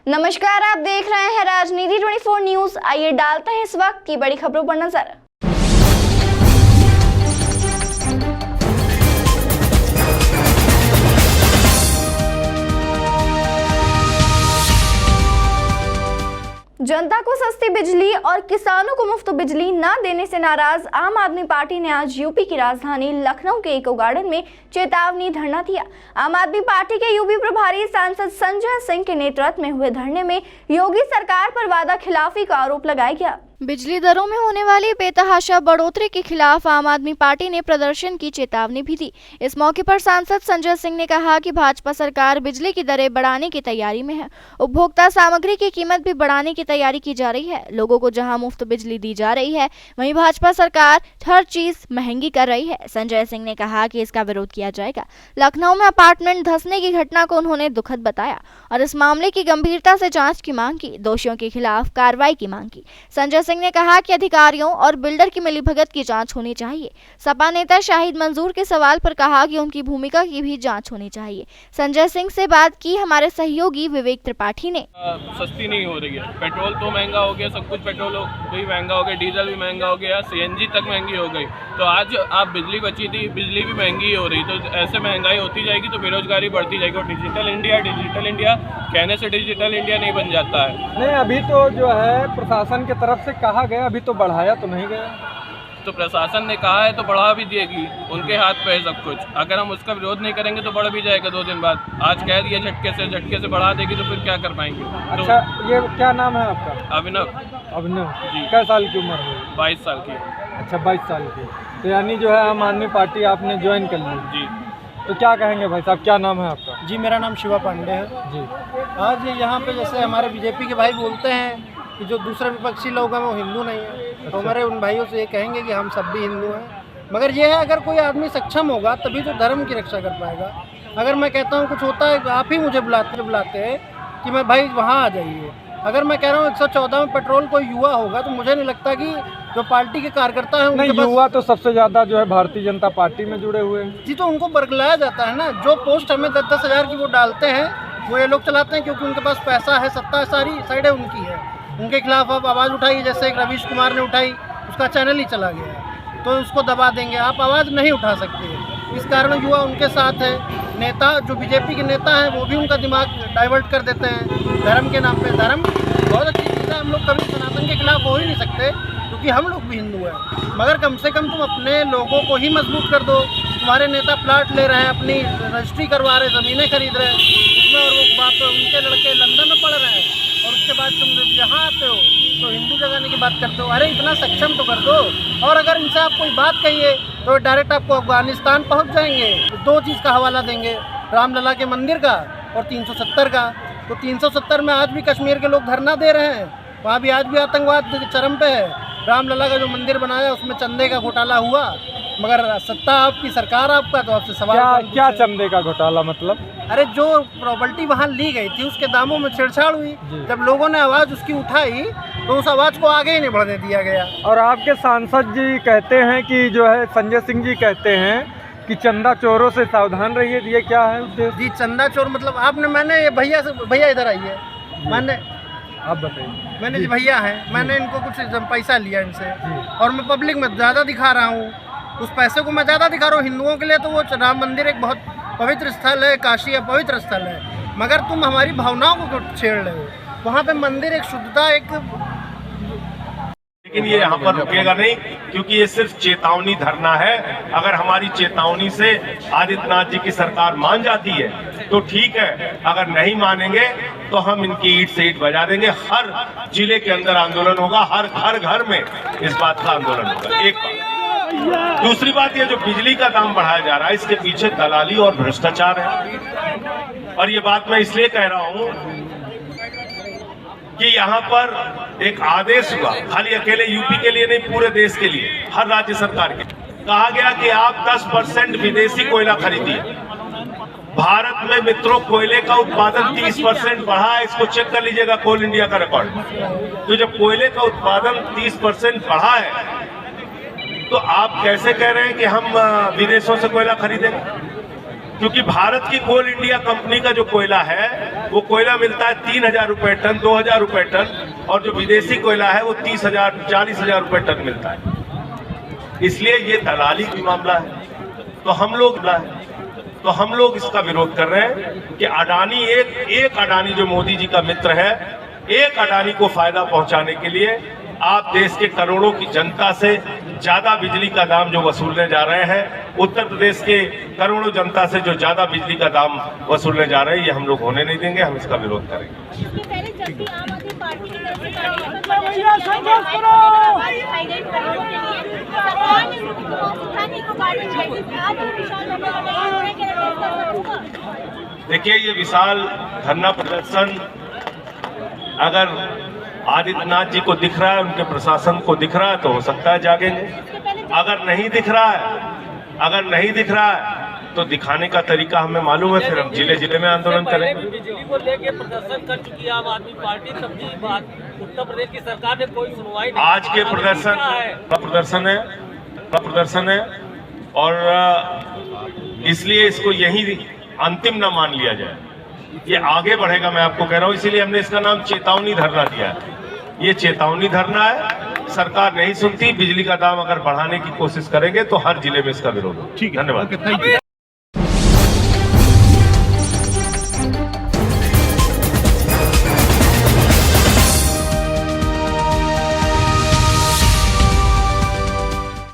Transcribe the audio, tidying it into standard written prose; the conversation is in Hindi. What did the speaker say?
नमस्कार, आप देख रहे हैं राजनीति 24 न्यूज। आइए डालते हैं इस वक्त की बड़ी खबरों पर नजर। जनता को सस्ती बिजली और किसानों को मुफ्त बिजली न देने से नाराज आम आदमी पार्टी ने आज यूपी की राजधानी लखनऊ के इको गार्डन में चेतावनी धरना दिया। आम आदमी पार्टी के यूपी प्रभारी सांसद संजय सिंह के नेतृत्व में हुए धरने में योगी सरकार पर वादा खिलाफी का आरोप लगाया गया। बिजली दरों में होने वाली बेतहाशा बढ़ोतरी के खिलाफ आम आदमी पार्टी ने प्रदर्शन की चेतावनी भी दी। इस मौके पर सांसद संजय सिंह ने कहा कि भाजपा सरकार बिजली की दरें बढ़ाने की तैयारी में है। उपभोक्ता सामग्री की कीमत भी बढ़ाने की तैयारी की जा रही है। लोगों को जहां मुफ्त बिजली दी जा रही है, वहीं भाजपा सरकार हर चीज महंगी कर रही है। संजय सिंह ने कहा कि इसका विरोध किया जाएगा। लखनऊ में अपार्टमेंट धंसने की घटना को उन्होंने दुखद बताया और इस मामले की गंभीरता से जाँच की मांग की। दोषियों के खिलाफ कार्रवाई की मांग की। संजय सिंह ने कहा कि अधिकारियों और बिल्डर की मिलीभगत की जांच होनी चाहिए। सपा नेता शाहिद मंजूर के सवाल पर कहा कि उनकी भूमिका की भी जांच होनी चाहिए। संजय सिंह से बात की हमारे सहयोगी विवेक त्रिपाठी ने। सस्ती नहीं हो रही है, पेट्रोल तो महंगा हो गया, सब कुछ पेट्रोल भी महंगा हो गया, डीजल भी महंगा हो गया, सीएनजी तक महंगी हो गई। तो आज आप बिजली बची थी, बिजली भी महंगी हो रही, तो ऐसे महंगाई होती जाएगी तो बेरोजगारी बढ़ती जाएगी। और डिजिटल इंडिया कहने से डिजिटल इंडिया नहीं बन जाता है। नहीं, अभी तो जो है प्रशासन की तरफ से कहा गया, अभी तो बढ़ाया तो नहीं गया। तो प्रशासन ने कहा है तो बढ़ा भी देगी, उनके हाथ पे है सब कुछ। अगर हम उसका विरोध नहीं करेंगे तो बढ़ भी जाएगा 2 दिन बाद। आज कह दिया झटके से बढ़ा देगी तो फिर क्या कर पाएंगे। अच्छा, ये क्या नाम है आपका? अभिनव जी। कै साल की उम्र है? 22 साल की। अच्छा, 22 साल की। तो यानी जो है आम आदमी पार्टी आपने ज्वाइन कर ली जी। तो क्या कहेंगे भाई साहब, क्या नाम है आपका? जी, मेरा नाम शिवा पांडे है जी। आज यहाँ पे जैसे हमारे बीजेपी के भाई बोलते हैं कि जो दूसरे विपक्षी लोग हैं वो हिंदू नहीं है, तो हमारे उन भाइयों से ये कहेंगे कि हम सब भी हिंदू हैं। मगर ये है, अगर कोई आदमी सक्षम होगा तभी तो धर्म की रक्षा कर पाएगा। अगर मैं कहता हूँ कुछ होता है, आप ही मुझे बुलाते हैं कि मैं भाई वहाँ आ जाइए। अगर मैं कह रहा हूँ 114 में पेट्रोल कोई युवा होगा तो मुझे नहीं लगता कि जो पार्टी के कार्यकर्ता हैं नहीं, युवा तो सबसे ज़्यादा जो है भारतीय जनता पार्टी में जुड़े हुए हैं। जी, तो उनको बरगलाया जाता है ना। जो पोस्ट हमें 10-10 हज़ार की वो डालते हैं वो ये लोग चलाते हैं, क्योंकि उनके पास पैसा है, सत्ता है, सारी साइडें उनकी है। उनके खिलाफ आप आवाज़ उठाइए, जैसे एक रवीश कुमार ने उठाई, उसका चैनल ही चला गया, तो उसको दबा देंगे। आप आवाज़ नहीं उठा सकते। इस कारण युवा उनके साथ है। नेता जो बीजेपी के नेता हैं वो भी उनका दिमाग डाइवर्ट कर देते हैं धर्म के नाम पे। धर्म बहुत अच्छी चीज़ है, हम लोग कभी सनातन के खिलाफ हो ही नहीं सकते, क्योंकि हम लोग भी हिंदू हैं। मगर कम से कम तुम अपने लोगों को ही मजबूत कर दो। तुम्हारे नेता प्लाट ले रहे हैं, अपनी रजिस्ट्री करवा रहे, ज़मीनें खरीद रहे हैं उसमें, और वो बात उनके लड़के लंदन में पढ़ रहे हैं, और उसके बाद तुम यहाँ आते हो तो हिंदू जगाने की बात करते हो। अरे इतना सक्षम तो कर दो। और अगर इनसे आप कोई बात कहिए तो डायरेक्ट आपको अफगानिस्तान पहुँच जाएंगे। तो 2 चीज़ का हवाला देंगे, रामलला के मंदिर का और 370 का। तो 370 में आज भी कश्मीर के लोग धरना दे रहे हैं, वहाँ भी आज भी आतंकवाद चरम पे है। रामलला का जो मंदिर बनाया उसमें चंदे का घोटाला हुआ, मगर सत्ता आपकी, सरकार आपका, तो आपसे सवाल क्या चंदे का घोटाला मतलब? अरे जो प्रॉपर्टी वहाँ ली गई थी उसके दामों में छेड़छाड़ हुई। जब लोगों ने आवाज़ उसकी उठाई तो उस आवाज़ को आगे ही नहीं बढ़ने दिया गया। और आपके सांसद जी कहते हैं कि जो है संजय सिंह जी कहते हैं कि चंदा चोरों से सावधान रहिए। ये क्या है उद्देश्य? जी, चंदा चोर मतलब मैंने ये भैया इधर आइए, मैंने आप बताइए। मैंने जी भैया हैं, मैंने इनको कुछ पैसा लिया इनसे और मैं पब्लिक में ज़्यादा दिखा रहा हूँ। उस पैसे को मैं ज़्यादा दिखा रहा हूँ हिंदुओं के लिए। तो वो राम मंदिर एक बहुत पवित्र स्थल है, काशी एक पवित्र स्थल है, मगर तुम हमारी भावनाओं को छेड़ रहे हो। वहाँ पे मंदिर एक शुद्धता, एक लेकिन ये यहाँ पर रुकेगा नहीं, क्योंकि ये सिर्फ चेतावनी धरना है। अगर हमारी चेतावनी से आदित्यनाथ जी की सरकार मान जाती है तो ठीक है, अगर नहीं मानेंगे तो हम इनकी ईंट से ईंट बजा देंगे। हर जिले के अंदर आंदोलन होगा, हर घर में इस बात का आंदोलन होगा। एक बात। दूसरी बात, ये जो बिजली का दाम बढ़ाया जा रहा है, इसके पीछे दलाली और भ्रष्टाचार है। और ये बात मैं इसलिए कह रहा हूं कि यहाँ पर एक आदेश हुआ, खाली अकेले यूपी के लिए नहीं, पूरे देश के लिए, हर राज्य सरकार के, कहा गया कि आप 10% विदेशी कोयला खरीदिए। भारत में मित्रों कोयले का उत्पादन 30% बढ़ा है। इसको चेक कर लीजिएगा, कोल इंडिया का रिकॉर्ड। तो जब कोयले का उत्पादन 30% बढ़ा है तो आप कैसे कह रहे हैं कि हम विदेशों से कोयला खरीदेंगे? क्योंकि भारत की कोल इंडिया कंपनी का जो कोयला है वो कोयला मिलता है 3,000 रुपए टन, 2,000 रुपए टन, और जो विदेशी कोयला है वो 30,000 40,000 रुपए टन मिलता है। इसलिए ये दलाली की मामला है। तो हम लोग इसका विरोध कर रहे हैं कि अडानी एक अडानी जो मोदी जी का मित्र है, एक अडानी को फायदा पहुंचाने के लिए आप देश के करोड़ों की जनता से ज्यादा बिजली का दाम जो वसूलने जा रहे हैं, उत्तर प्रदेश के करोड़ों जनता से जो ज्यादा बिजली का दाम वसूलने जा रहे हैं, ये हम लोग होने नहीं देंगे, हम इसका विरोध करेंगे। इसके पहले जब भी आम आदमी पार्टी की तरफ से सरकार ने उठाने को पार्टी चाहिए, आज विशाल होगा। देखिए, ये विशाल धरना प्रदर्शन अगर आदित्यनाथ जी को दिख रहा है, उनके प्रशासन को दिख रहा है, तो हो सकता है जागेंगे। अगर नहीं दिख रहा है तो दिखाने का तरीका हमें मालूम है, फिर हम जिले जिले में आंदोलन करेंगे। बिजली को लेके प्रदर्शन कर चुकी है आम आदमी पार्टी, तब भी बात उत्तर प्रदेश की सरकार ने कोई सुनवाई नहीं। आज के प्रदर्शन है और इसलिए इसको यही अंतिम न मान लिया जाए, ये आगे बढ़ेगा, मैं आपको कह रहा हूँ। इसीलिए हमने इसका नाम चेतावनी धरना दिया है। ये चेतावनी धरना है, सरकार नहीं सुनती, बिजली का दाम अगर बढ़ाने की कोशिश करेंगे तो हर जिले में इसका विरोध होगा। धन्यवाद।